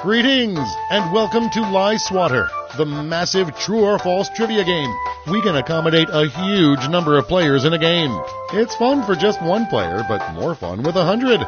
Greetings, and welcome to Lie Swatter, the massive true or false trivia game. We can accommodate a huge number of players in a game. It's fun for just one player, but more fun with 100.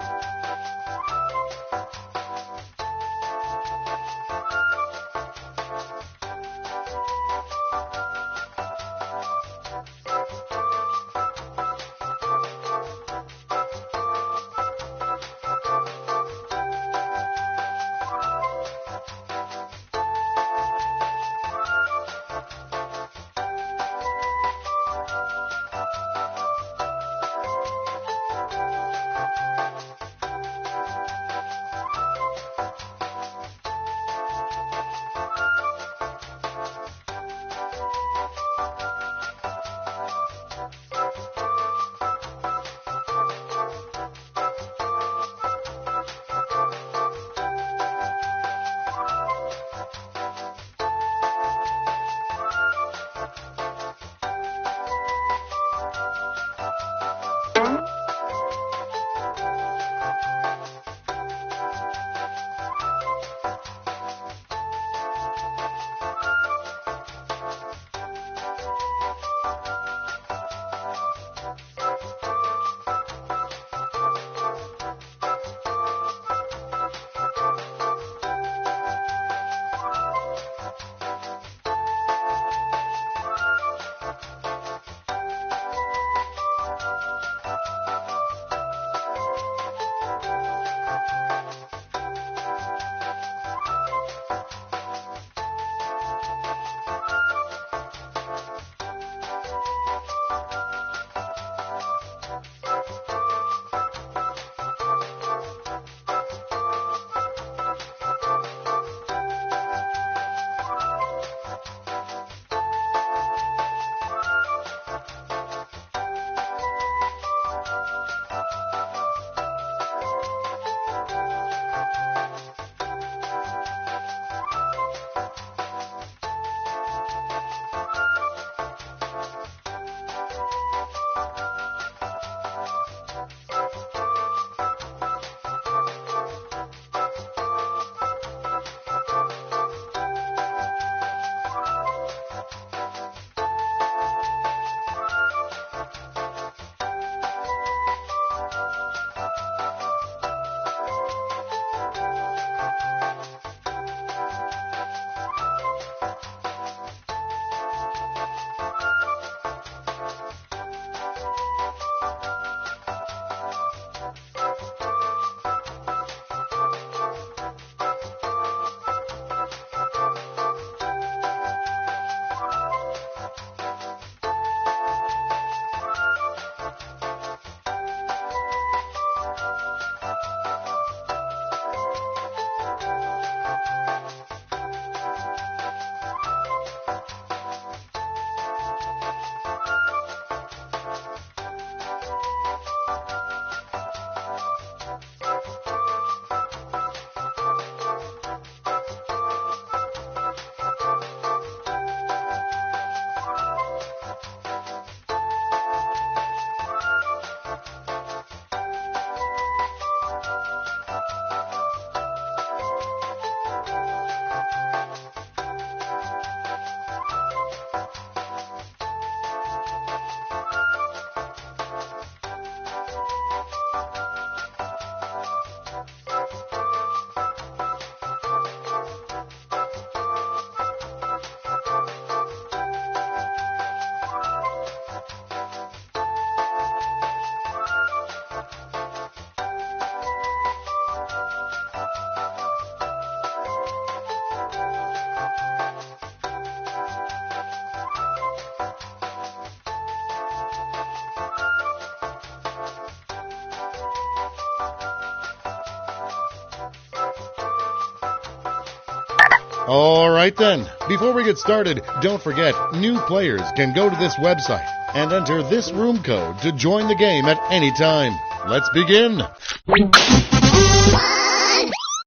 All right then, before we get started, don't forget, new players can go to this website and enter this room code to join the game at any time. Let's begin.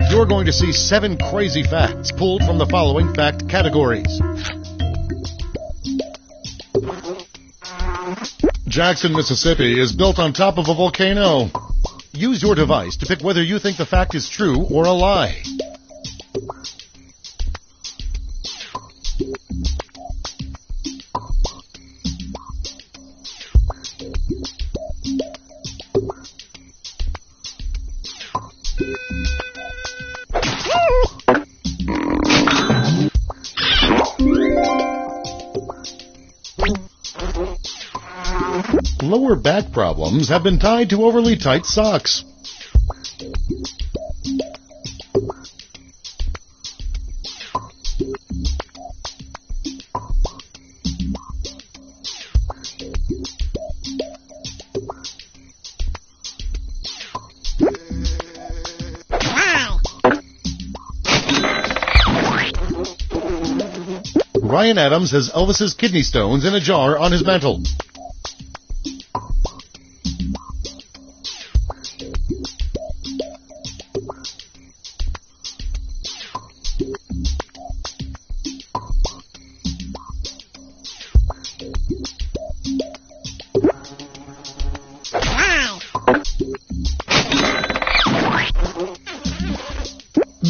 You're going to see 7 crazy facts pulled from the following fact categories. Jackson, Mississippi is built on top of a volcano. Use your device to pick whether you think the fact is true or a lie. Lower back problems have been tied to overly tight socks. Ryan Adams has Elvis's kidney stones in a jar on his mantel.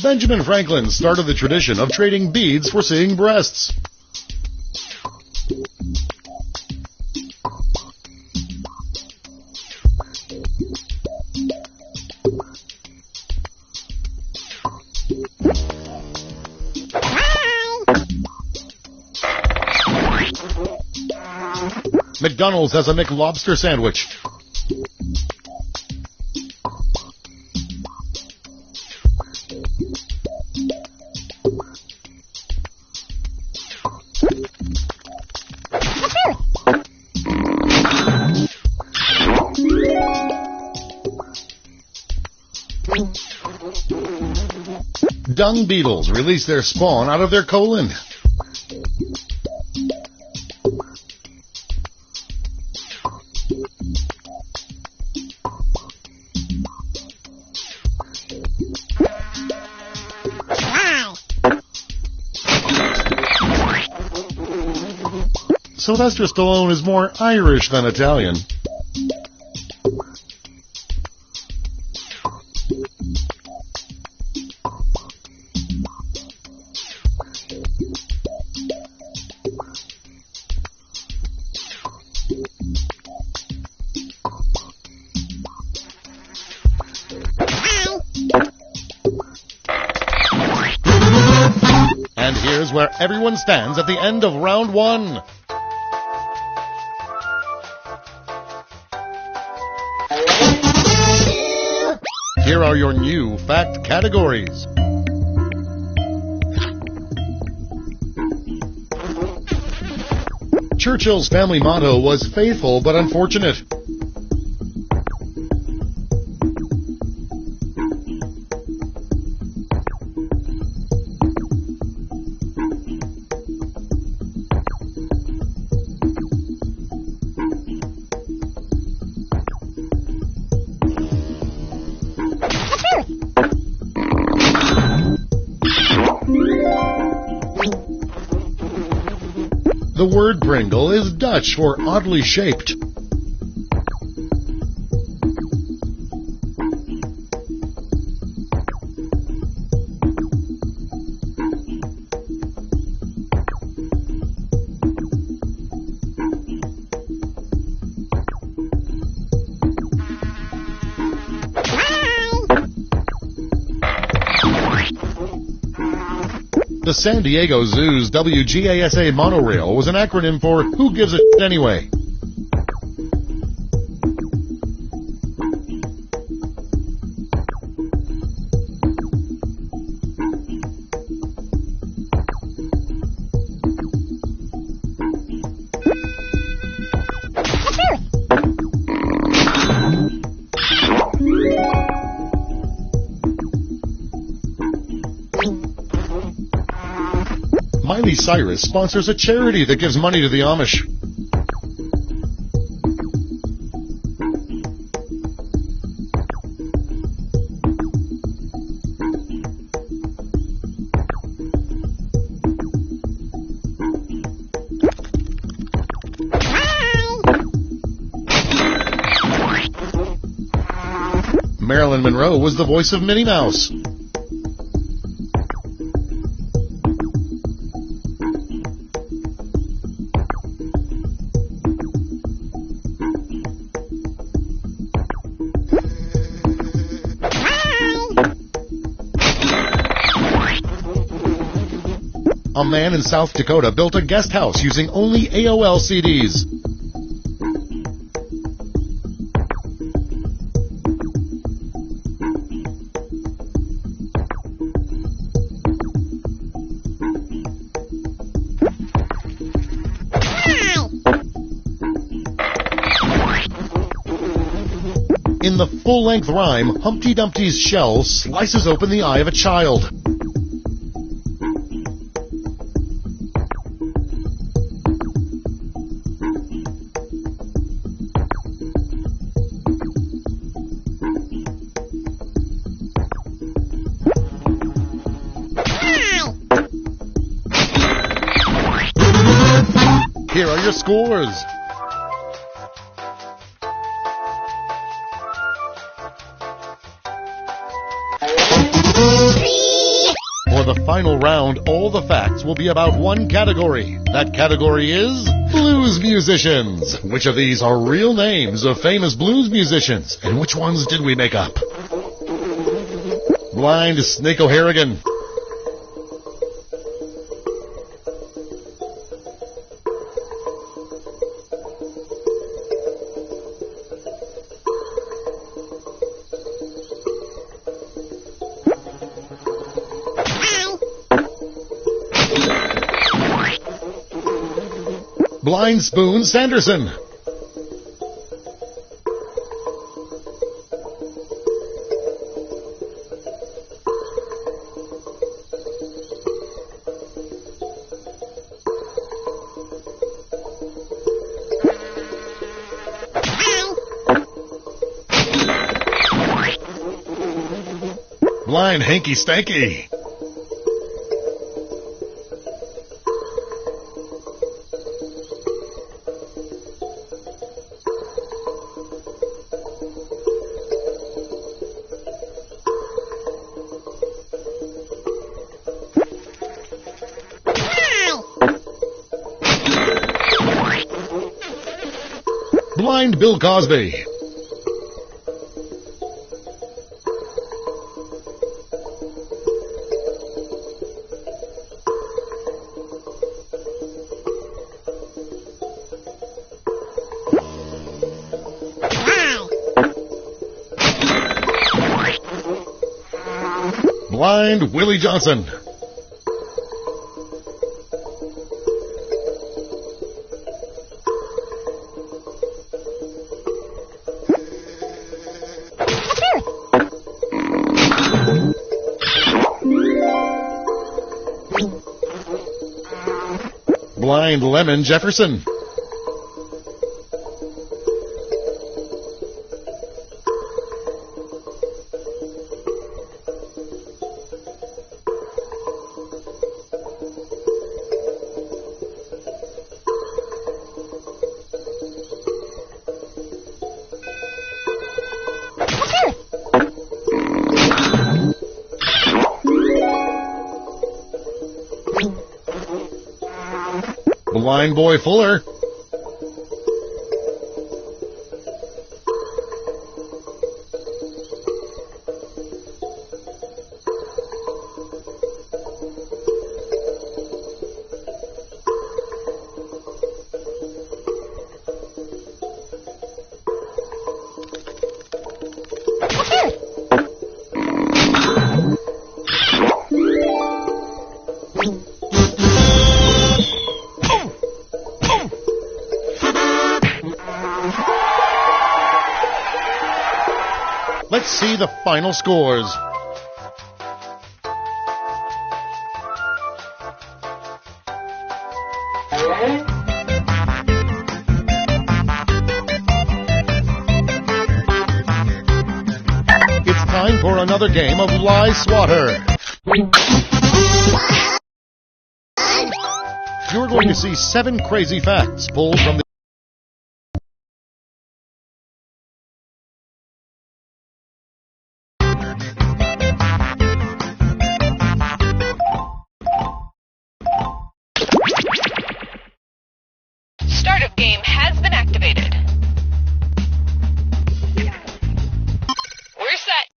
Benjamin Franklin started the tradition of trading beads for seeing breasts. McDonald's has a McLobster sandwich. Dung beetles release their spawn out of their colon. Sylvester Stallone is more Irish than Italian. And here's where everyone stands at the end of round one. Here are your new fact categories. Churchill's family motto was faithful but unfortunate. The word Pringle is Dutch for oddly shaped. The San Diego Zoo's WGASA monorail was an acronym for Who Gives a Shit Anyway? Miley Cyrus sponsors a charity that gives money to the Amish. Marilyn Monroe was the voice of Minnie Mouse. A man in South Dakota built a guest house using only AOL CDs. In the full-length rhyme, Humpty Dumpty's shell slices open the eye of a child. Here are your scores. For the final round, all the facts will be about one category. That category is blues musicians. Which of these are real names of famous blues musicians, and which ones did we make up? Blind Snake O'Harrigan. Blind Spoon Sanderson. Blind Hanky Stanky. Blind Bill Cosby. Blind Willie Johnson. Blind Lemon Jefferson. Blind Boy Fuller. Let's see the final scores. It's time for another game of Lie Swatter. You're going to see 7 crazy facts pulled from the Startup game has been activated. We're set.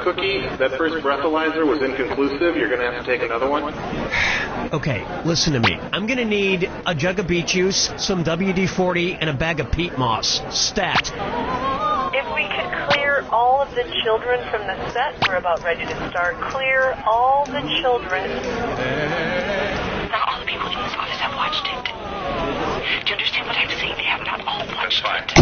Cookie, that first breathalyzer was inconclusive. You're going to have to take another one. Okay, listen to me. I'm gonna need a jug of beet juice, some WD-40, and a bag of peat moss. Stat. If we could clear all of the children from the set, we're about ready to start. Clear all the children. Not all the people in this office have watched it. Do you understand what I'm saying? They have not all watched it.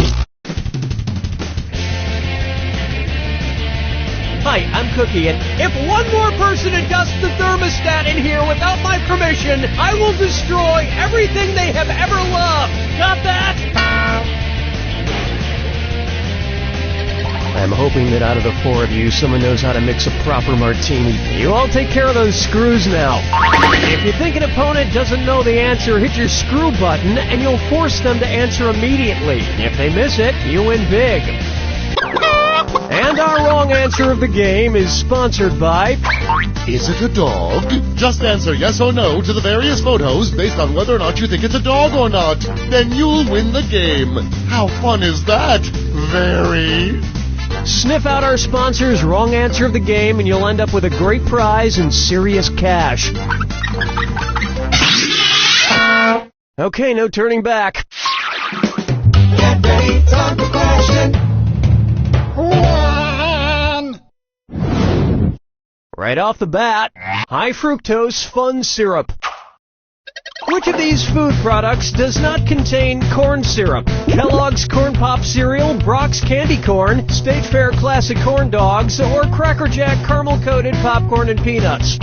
Hi, I'm Cookie, and if one more person adjusts the thermostat in here without my permission, I will destroy everything they have ever loved. Got that? I'm hoping that out of the four of you, someone knows how to mix a proper martini. You all take care of those screws now. If you think an opponent doesn't know the answer, hit your screw button, and you'll force them to answer immediately. If they miss it, you win big. And our wrong answer of the game is sponsored by... Is it a dog? Just answer yes or no to the various photos based on whether or not you think it's a dog or not. Then you'll win the game. How fun is that? Very. Sniff out our sponsor's wrong answer of the game and you'll end up with a great prize and serious cash. Okay, no turning back. Get ready, time for question. Right off the bat, high fructose fun syrup. Which of these food products does not contain corn syrup? Kellogg's Corn Pop Cereal, Brock's Candy Corn, State Fair Classic Corn Dogs, or Cracker Jack Caramel-Coated Popcorn and Peanuts?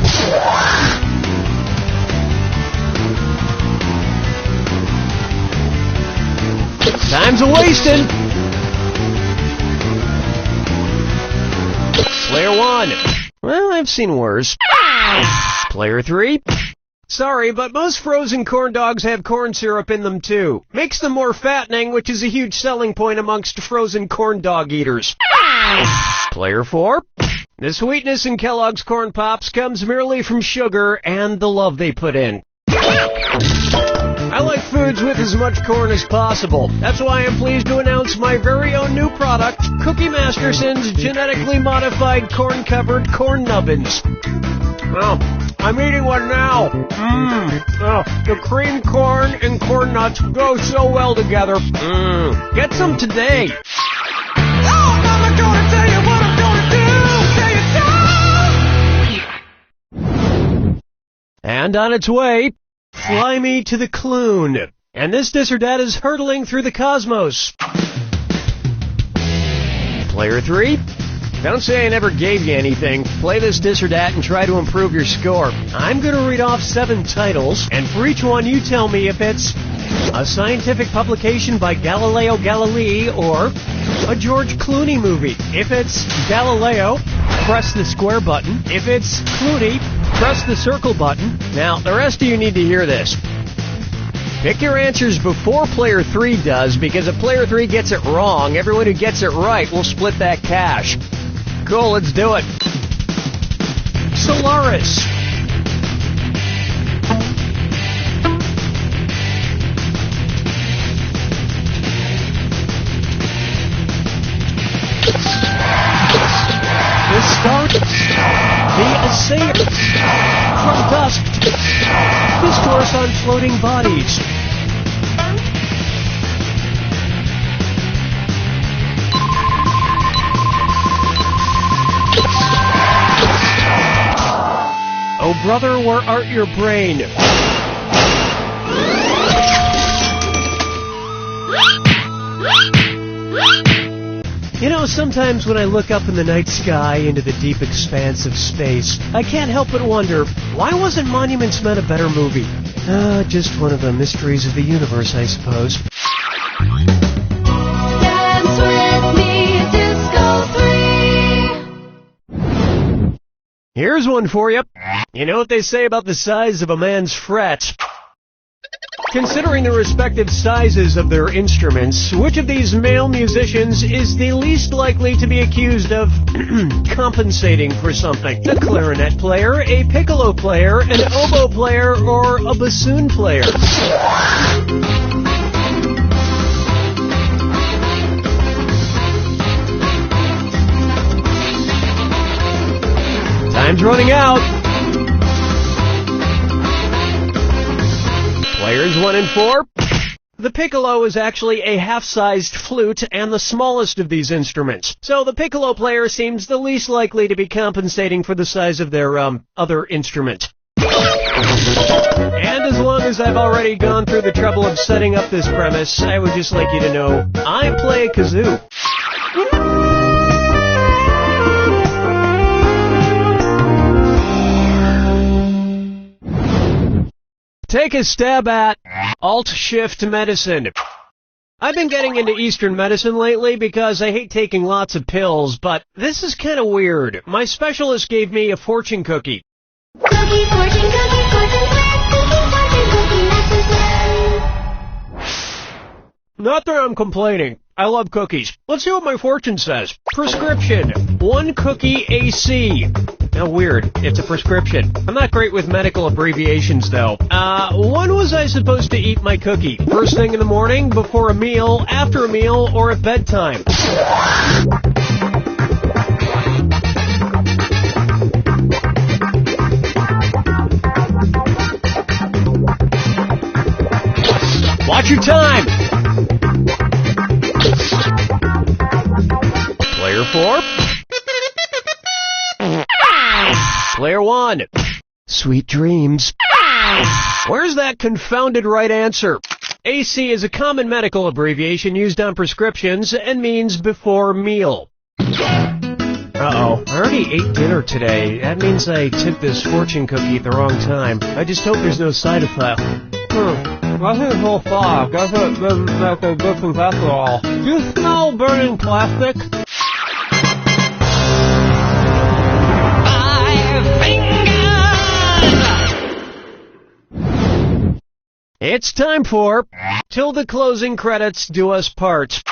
Time's a-wasting. Player 1. Well, I've seen worse. Player 3. Sorry, but most frozen corn dogs have corn syrup in them too. Makes them more fattening, which is a huge selling point amongst frozen corn dog eaters. Player 4. The sweetness in Kellogg's Corn Pops comes merely from sugar and the love they put in. I like foods with as much corn as possible. That's why I'm pleased to announce my very own new product, Cookie Masterson's genetically modified corn-covered corn nubbins. Oh, I'm eating one now. The cream corn and corn nuts go so well together. Get some today. Oh, Mama, gonna tell you what I'm gonna do. Say it. And on its way, fly me to the Clune. And this dis or dat is hurtling through the cosmos. Player 3. Don't say I never gave you anything. Play this dis or dat and try to improve your score. I'm going to read off 7 titles, and for each one you tell me if it's a scientific publication by Galileo Galilei or a George Clooney movie. If it's Galileo, press the square button. If it's Clooney, press the circle button. Now, the rest of you need to hear this. Pick your answers before Player 3 does, because if Player 3 gets it wrong, everyone who gets it right will split that cash. Cool, let's do it. Solaris. The star. The assayer. From dusk. Discourse on floating bodies. Oh, brother, where art your brain? You know, sometimes when I look up in the night sky into the deep expanse of space, I can't help but wonder, why wasn't Monuments Men a better movie? Just one of the mysteries of the universe, I suppose. Dance with me, Disco 3. Here's one for you. You know what they say about the size of a man's frets? Considering the respective sizes of their instruments, which of these male musicians is the least likely to be accused of compensating for something? A clarinet player, a piccolo player, an oboe player, or a bassoon player? Time's running out. Players 1 and 4. The piccolo is actually a half-sized flute and the smallest of these instruments. So the piccolo player seems the least likely to be compensating for the size of their, other instrument. And as long as I've already gone through the trouble of setting up this premise, I would just like you to know, I play a kazoo. Take a stab at Alt-Shift Medicine. I've been getting into Eastern medicine lately because I hate taking lots of pills, but this is kind of weird. My specialist gave me a fortune cookie. Cookie, fortune, cookie, fortune, cookie, Not that I'm complaining. I love cookies. Let's see what my fortune says. Prescription. 1 cookie AC. Now weird. It's a prescription. I'm not great with medical abbreviations though. When was I supposed to eat my cookie? First thing in the morning, before a meal, after a meal, or at bedtime? Watch your time! Player 4. Player 1. Sweet dreams. Where's that confounded right answer? AC is a common medical abbreviation used on prescriptions and means before meal. Uh-oh. I already ate dinner today. That means I took this fortune cookie at the wrong time. I just hope there's no side effect. I think so far. Guess it doesn't make a difference after all. Do you smell burning plastic? It's time for Till the Closing Credits Do Us Part.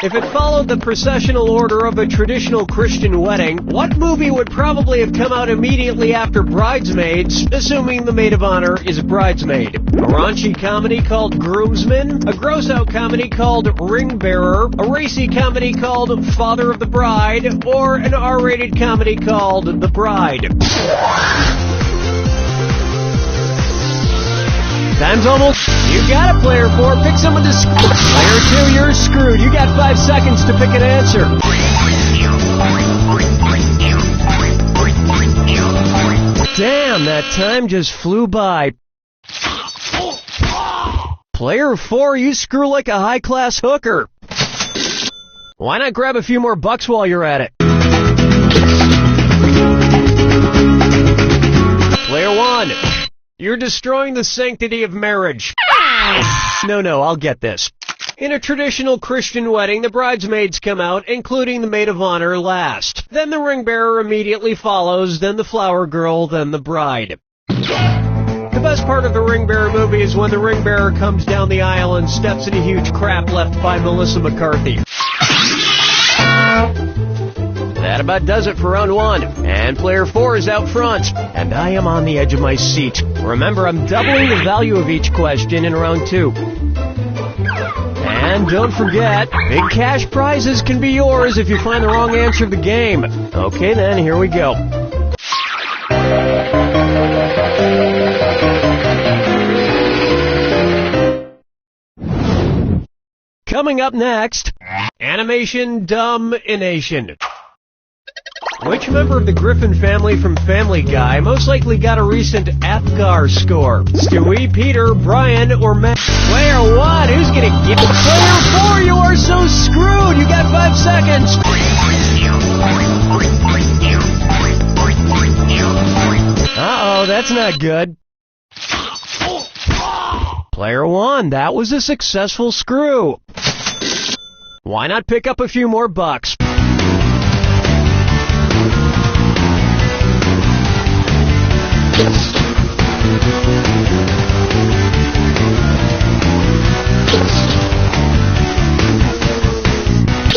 If it followed the processional order of a traditional Christian wedding, what movie would probably have come out immediately after Bridesmaids, assuming the maid of honor is a bridesmaid? A raunchy comedy called Groomsmen, a gross-out comedy called Ring Bearer, a racy comedy called Father of the Bride, or an R-rated comedy called The Bride? Time's almost. You got it, player 4. Pick someone to Player 2, you're screwed. You got 5 seconds to pick an answer. Damn, that time just flew by. Player 4, you screw like a high-class hooker. Why not grab a few more bucks while you're at it? Player 1. You're destroying the sanctity of marriage. No, I'll get this. In a traditional Christian wedding, the bridesmaids come out, including the maid of honor, last. Then the ring bearer immediately follows, then the flower girl, then the bride. The best part of the ring bearer movie is when the ring bearer comes down the aisle and steps in a huge crap left by Melissa McCarthy. That about does it for round 1. And player 4 is out front. And I am on the edge of my seat. Remember, I'm doubling the value of each question in round 2. And don't forget, big cash prizes can be yours if you find the wrong answer of the game. Okay then, here we go. Coming up next, Animation Dumb-ination. Which member of the Griffin family from Family Guy most likely got a recent APGAR score? Stewie, Peter, Brian, or Matt? Player 1, who's gonna get it? Player 4, you are so screwed! You got 5 seconds! Uh-oh, that's not good. Player 1, that was a successful screw. Why not pick up a few more bucks?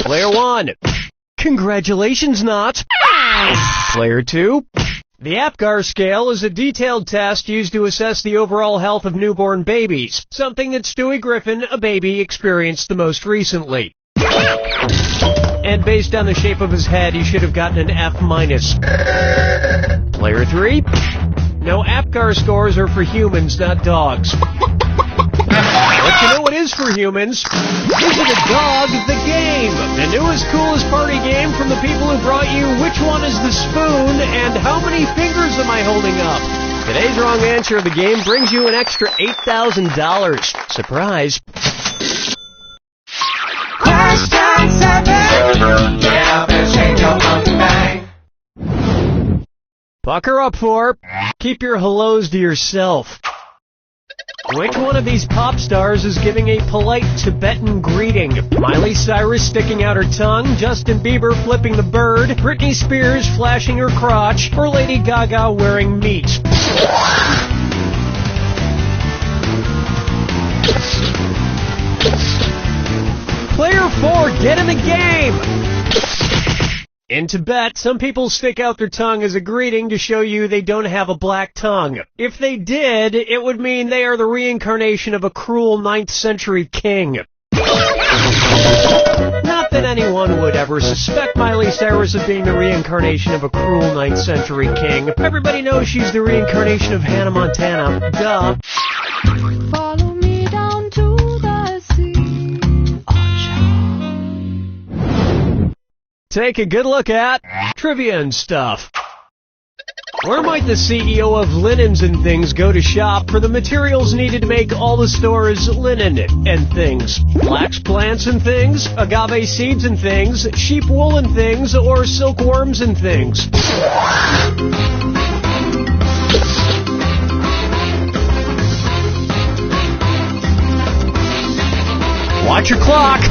Player 1, congratulations, not. Player 2, the APGAR scale is a detailed test used to assess the overall health of newborn babies, something that Stewie Griffin, a baby, experienced the most recently. and based on the shape of his head, he should have gotten an F-. Player 3. No, APGAR scores are for humans, not dogs. But you know what is for humans? Visit a dog the game. The newest, coolest party game from the people who brought you Which One is the Spoon and How Many Fingers Am I Holding Up? Today's wrong answer of the game brings you an extra $8,000. Surprise. Question 7. Get up and shake your monkey bang. Pucker up for. Keep your hellos to yourself. Which one of these pop stars is giving a polite Tibetan greeting? Miley Cyrus sticking out her tongue, Justin Bieber flipping the bird, Britney Spears flashing her crotch, or Lady Gaga wearing meat? Player 4, get in the game! In Tibet, some people stick out their tongue as a greeting to show you they don't have a black tongue. If they did, it would mean they are the reincarnation of a cruel 9th century king. Not that anyone would ever suspect Miley Cyrus of being the reincarnation of a cruel 9th century king. Everybody knows she's the reincarnation of Hannah Montana. Duh. Follow me down to the sea. Take a good look at trivia and stuff. Where might the CEO of Linens and Things go to shop for the materials needed to make all the store's linen and things? Flax plants and things, agave seeds and things, sheep wool and things, or silkworms and things? Watch your clock!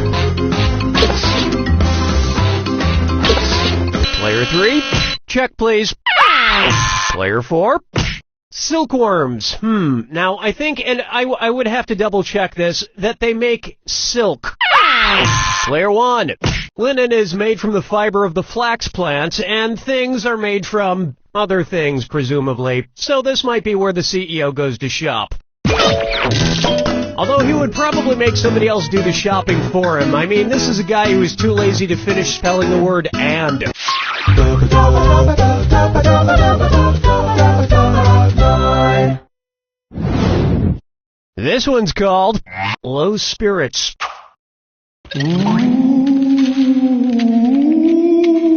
Player 3, check please. Player 4, silkworms. Now I think, and I would have to double check this, that they make silk. Player 1, linen is made from the fiber of the flax plant, and things are made from other things, presumably. So this might be where the CEO goes to shop. Although he would probably make somebody else do the shopping for him. I mean, this is a guy who is too lazy to finish spelling the word and. This one's called Low Spirits.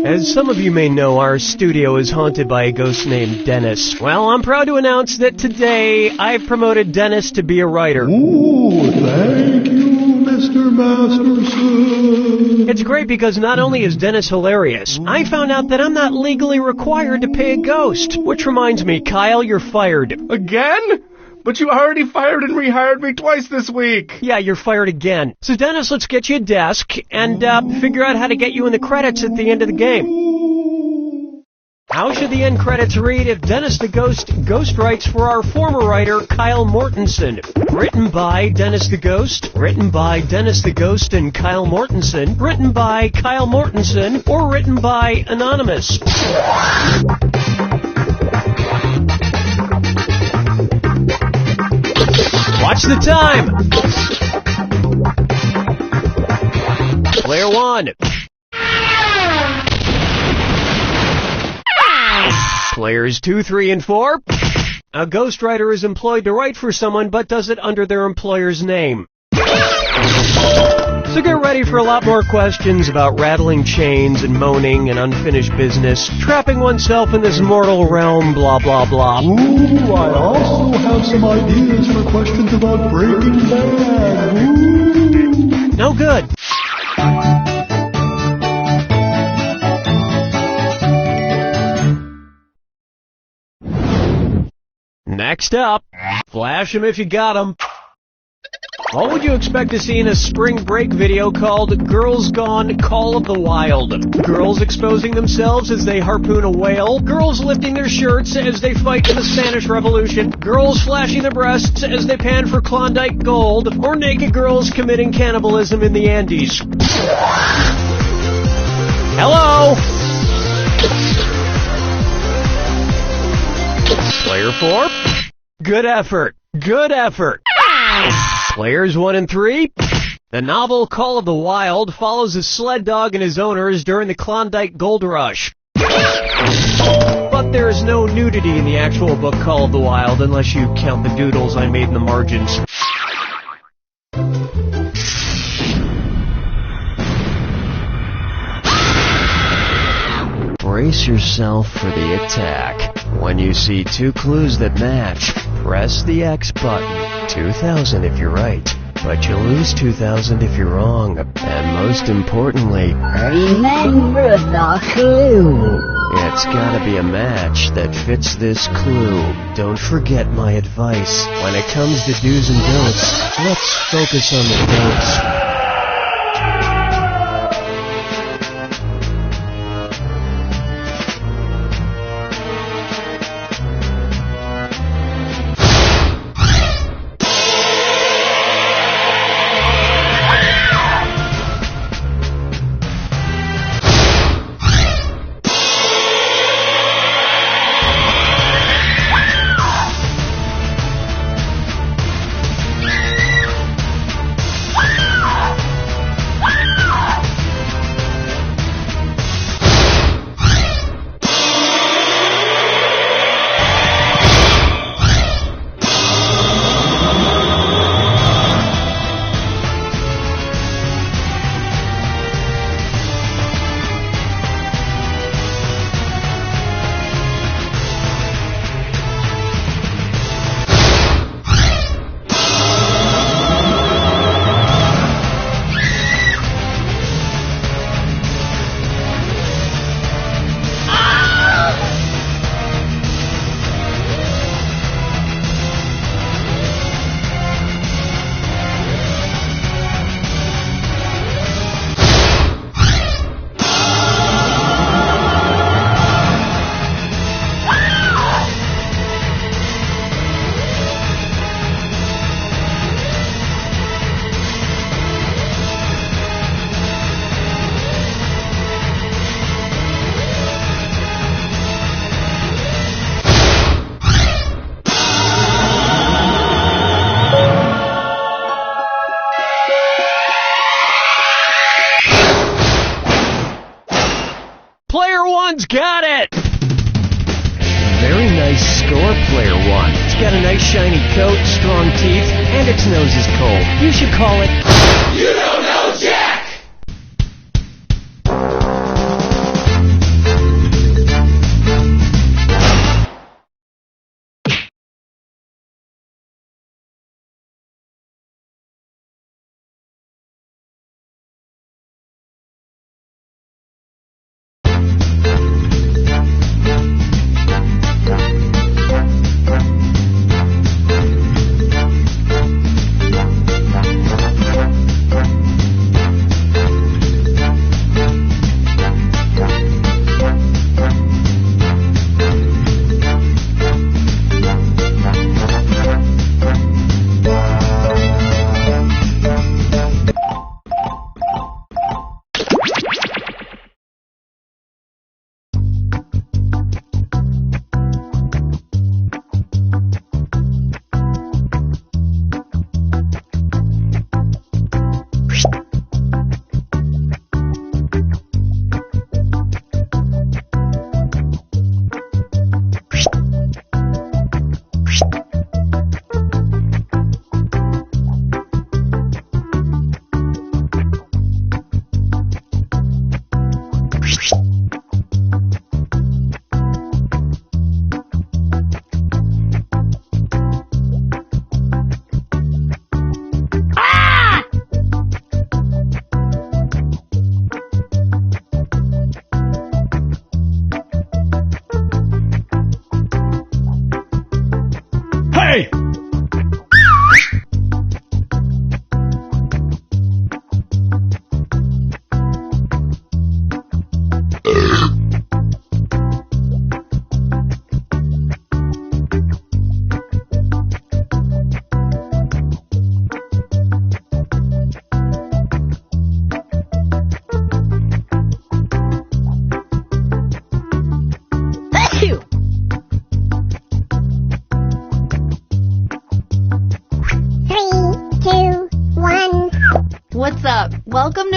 As some of you may know, our studio is haunted by a ghost named Dennis. Well, I'm proud to announce that today I've promoted Dennis to be a writer. Ooh, thank you, Mr. Masterson. It's great because not only is Dennis hilarious, I found out that I'm not legally required to pay a ghost. Which reminds me, Kyle, you're fired. Again? But you already fired and rehired me twice this week. Yeah, you're fired again. So Dennis, let's get you a desk and figure out how to get you in the credits at the end of the game. How should the end credits read if Dennis the Ghost ghostwrites for our former writer, Kyle Mortensen? Written by Dennis the Ghost, written by Dennis the Ghost and Kyle Mortensen, written by Kyle Mortensen, or written by Anonymous. Watch the time! Player 1. Players 2, 3, and 4. A ghostwriter is employed to write for someone but does it under their employer's name. So get ready for a lot more questions about rattling chains and moaning and unfinished business, trapping oneself in this mortal realm, blah, blah, blah. Ooh, I also have some ideas for questions about Breaking Bad. Ooh. No good. Next up, flash 'em if you got 'em. What would you expect to see in a spring break video called Girls Gone Call of the Wild? Girls exposing themselves as they harpoon a whale, girls lifting their shirts as they fight in the Spanish Revolution, girls flashing their breasts as they pan for Klondike Gold, or naked girls committing cannibalism in the Andes. Hello? Player 4? Good effort. Good effort. Players 1 and 3? The novel Call of the Wild follows a sled dog and his owners during the Klondike Gold Rush. But there is no nudity in the actual book Call of the Wild unless you count the doodles I made in the margins. Brace yourself for the attack. When you see two clues that match, press the X button. 2,000 if you're right, but you lose 2,000 if you're wrong. And most importantly, remember the clue. It's gotta be a match that fits this clue. Don't forget my advice. When it comes to do's and don'ts, let's focus on the don'ts. Player one's got it! Very nice score, Player One. It's got a nice shiny coat, strong teeth, and its nose is cold. You should call it... You don't know Jack!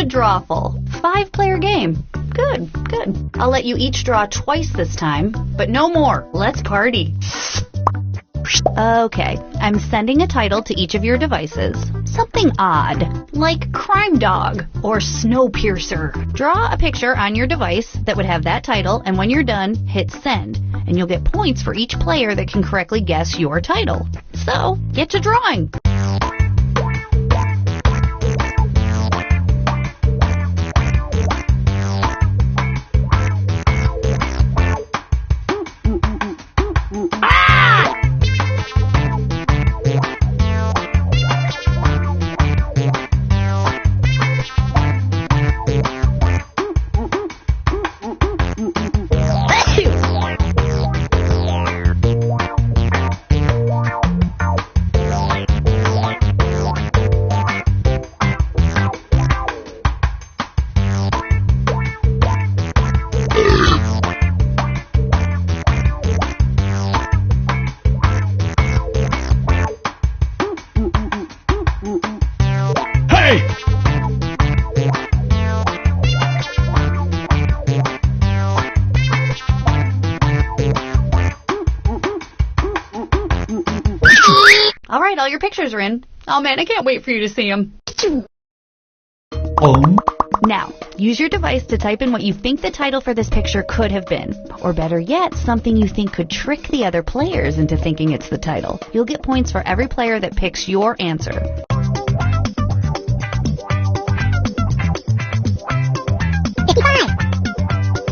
a drawful. 5-player game. Good, good. I'll let you each draw twice this time, but no more. Let's party. Okay, I'm sending a title to each of your devices. Something odd, like Crime Dog or Snowpiercer. Draw a picture on your device that would have that title, and when you're done, hit send. And you'll get points for each player that can correctly guess your title. So, get to drawing. All right, all your pictures are in. Oh man, I can't wait for you to see them. Now, use your device to type in what you think the title for this picture could have been. Or better yet, something you think could trick the other players into thinking it's the title. You'll get points for every player that picks your answer.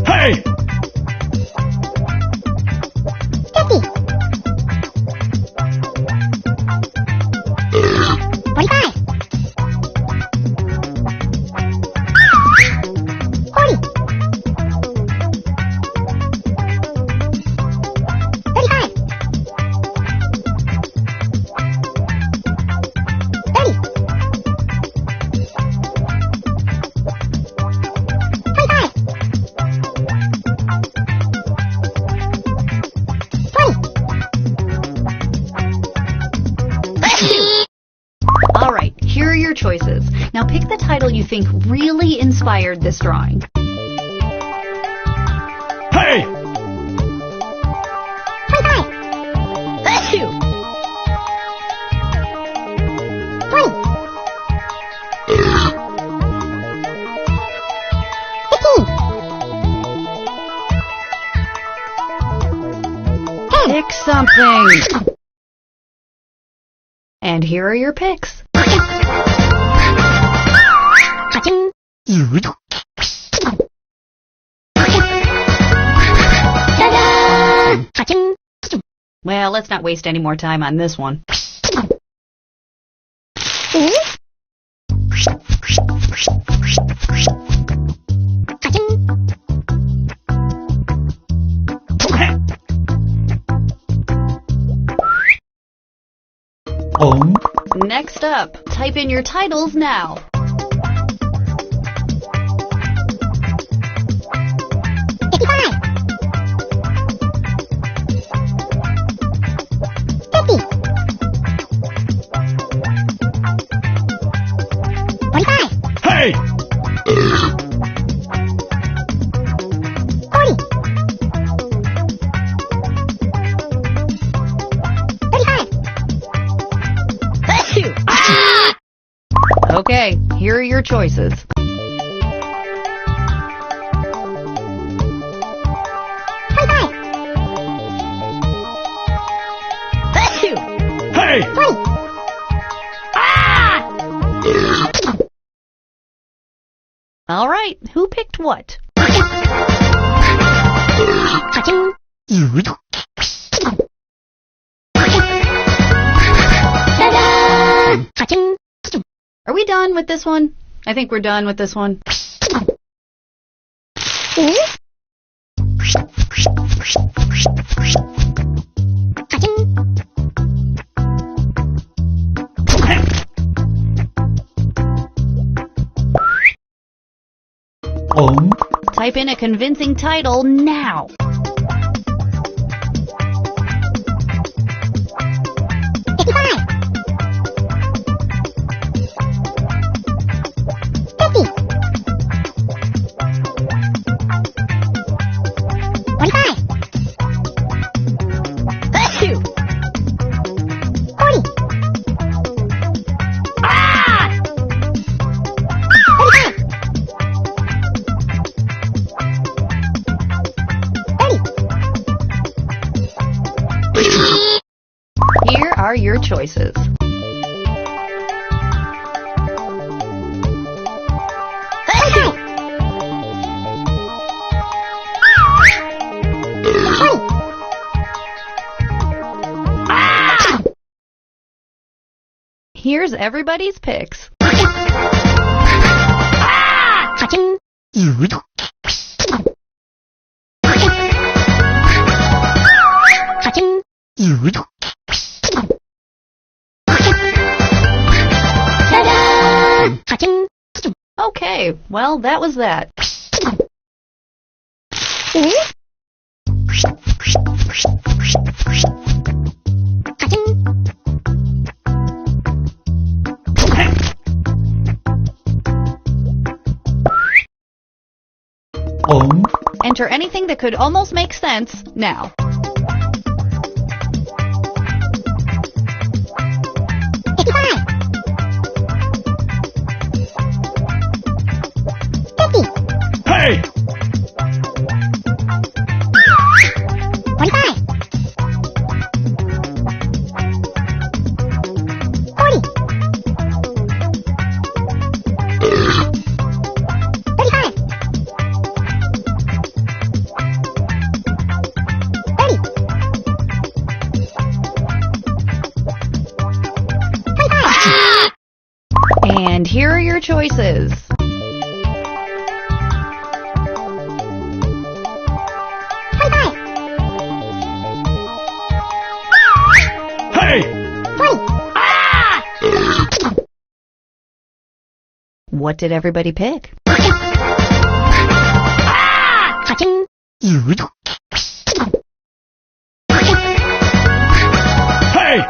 Hey! 45. All right, here are your choices. Now pick the title you think really inspired this drawing. Hey! 20. Pick something. And here are your picks. Well, let's not waste any more time on this one. Next up, type in your titles now. Hey! 40. Okay, here are your choices. Hey! All right, who picked what? Are we done with this one? I think we're done with this one. Type in a convincing title now. are your choices? Here's everybody's picks. Okay, well, that was that. Enter anything that could almost make sense now. Hey! 25. 40. 35. 30. 25. And here are your choices. What did everybody pick? Hey!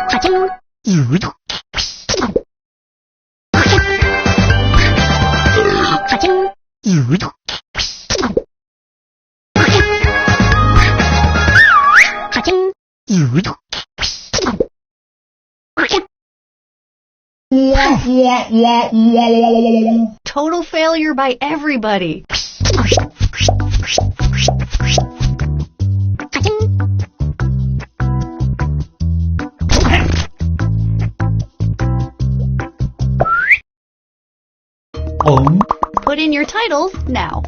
Total failure by everybody. Put in your titles now.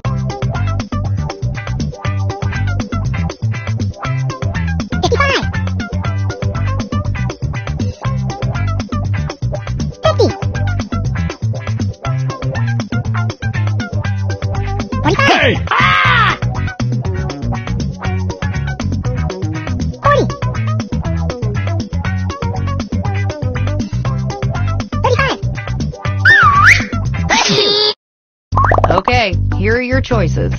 Hey! 40. 35. Okay, here are your choices.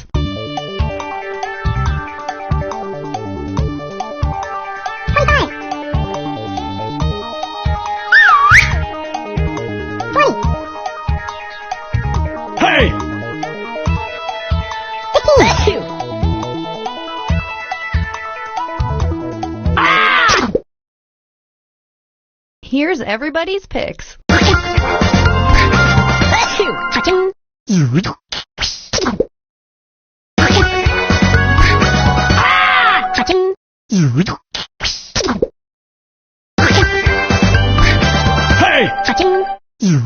Hey! Here's everybody's picks. Hey! There's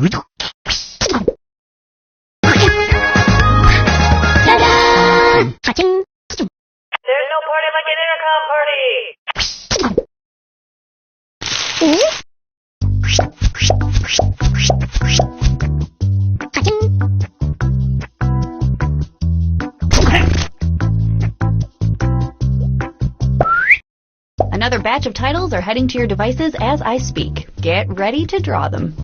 no party like an intercom party. Another batch of titles are heading to your devices as I speak. Get ready to draw them.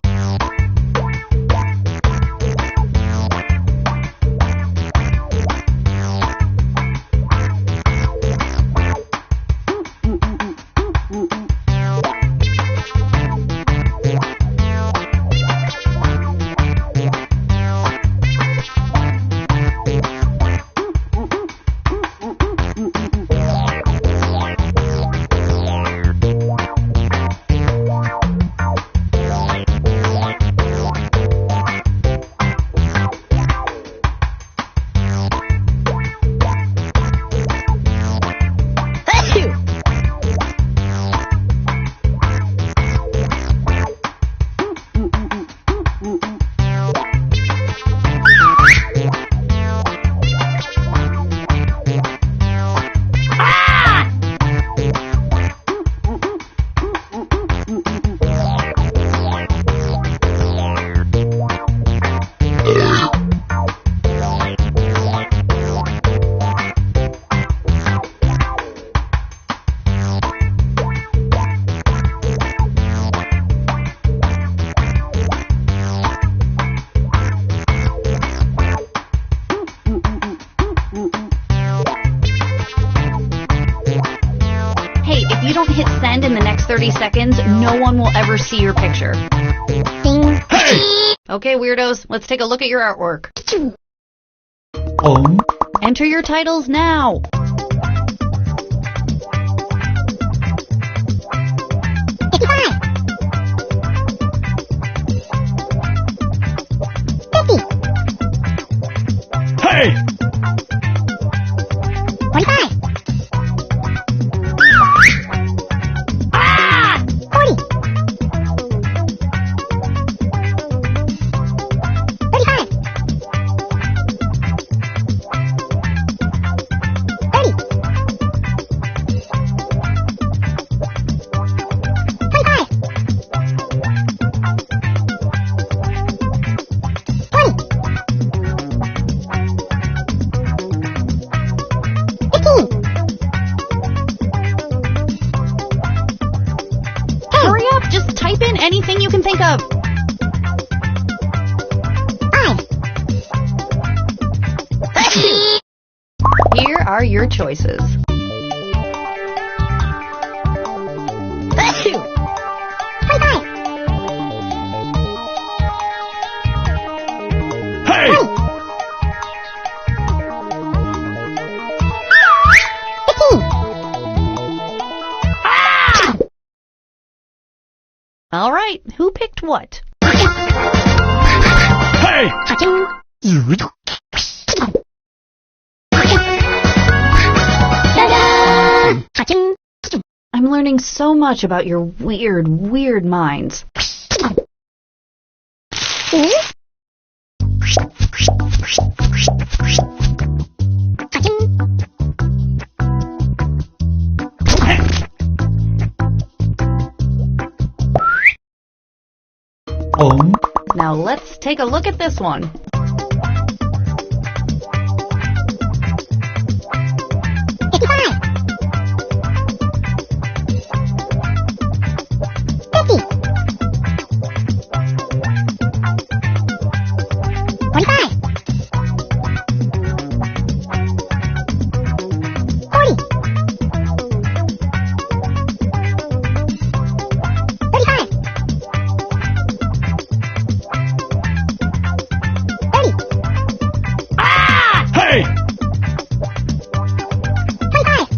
you don't hit send in the next 30 seconds, no one will ever see your picture. Ding. Okay, weirdos, let's take a look at your artwork. Enter your titles now. Hey! 45. Ah! 40. 35. 30. 25. 20. 15. Hurry up, just type in anything you can think of. 5. Here are your choices. 25. Hey! 20. 15. All right, who picked what? Hey! Achoo. Ta-da! Achoo. I'm learning so much about your weird minds. Now let's take a look at this one. 55. 50. 25. 40. 35. 30. Hey! 25.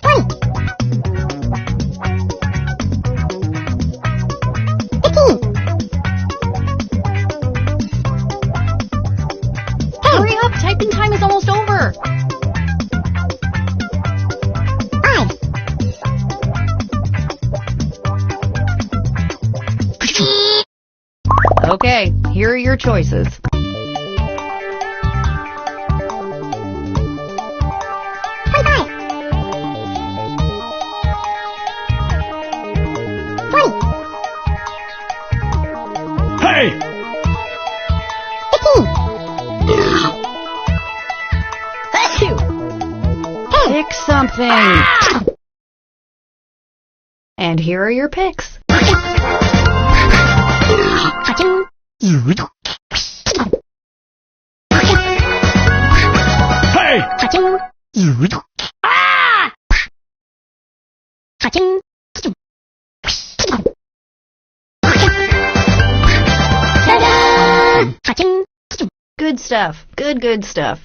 20. 15. Hurry up, typing time is almost over. 5. Okay, here are your choices. 25. 20. Hey! 15. Pick something. And here are your picks. Achoo. Hey! Achoo. Achoo. Ta-da! Achoo. Good stuff. Good stuff.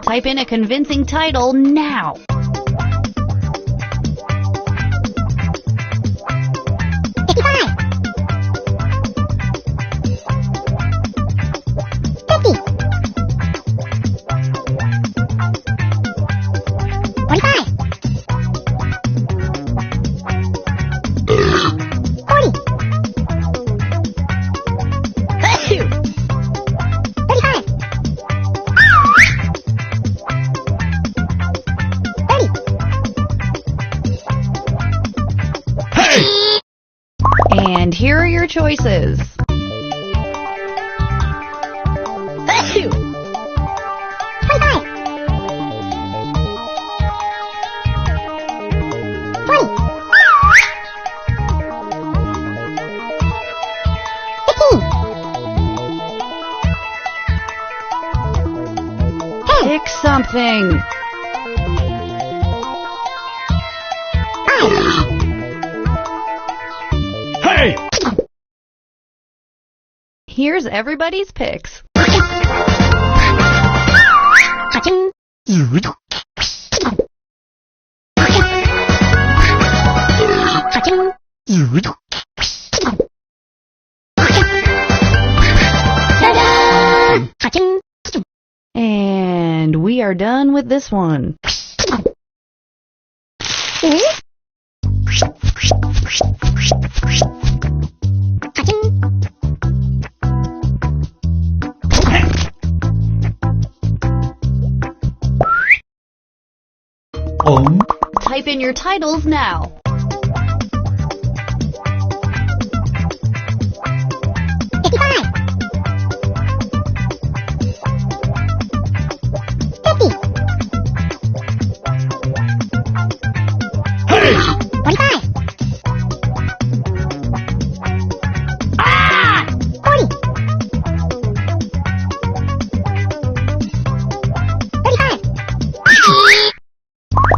Type in a convincing title now. 55. 50. 45. 40. 35. 30. Hey! And here are your choices. 25. Pick something. Hey! Here's everybody's picks. And we are done with this one. Type in your titles now.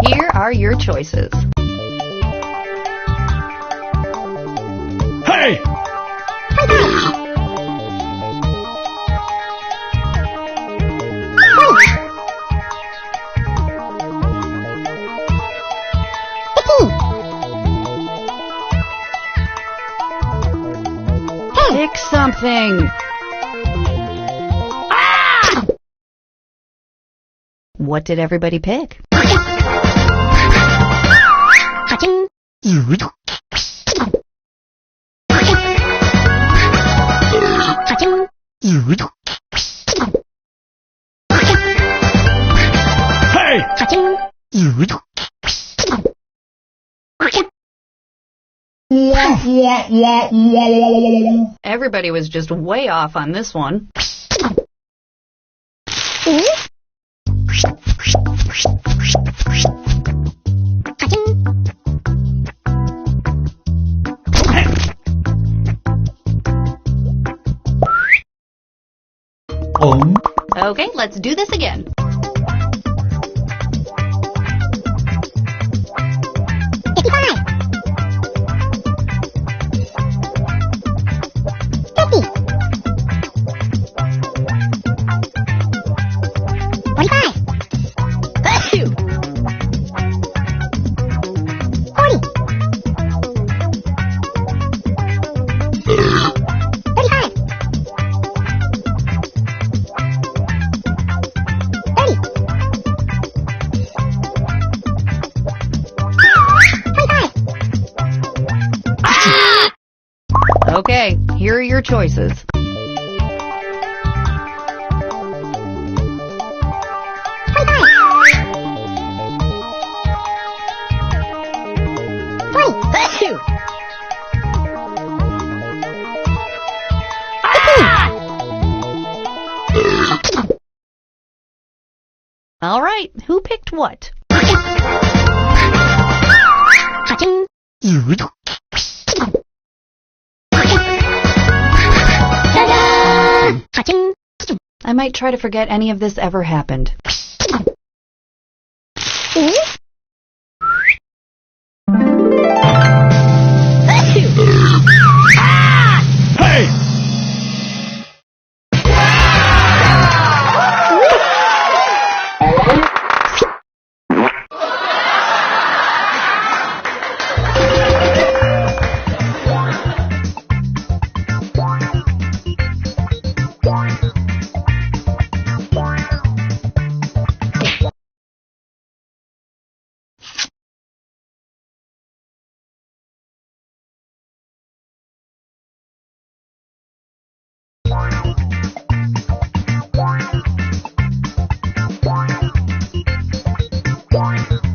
Here are your choices. Hey! Pick something. What did everybody pick? Everybody was just way off on this one. Okay, let's do this again. Okay, here are your choices. All right, who picked what? I might try to forget any of this ever happened. Bye.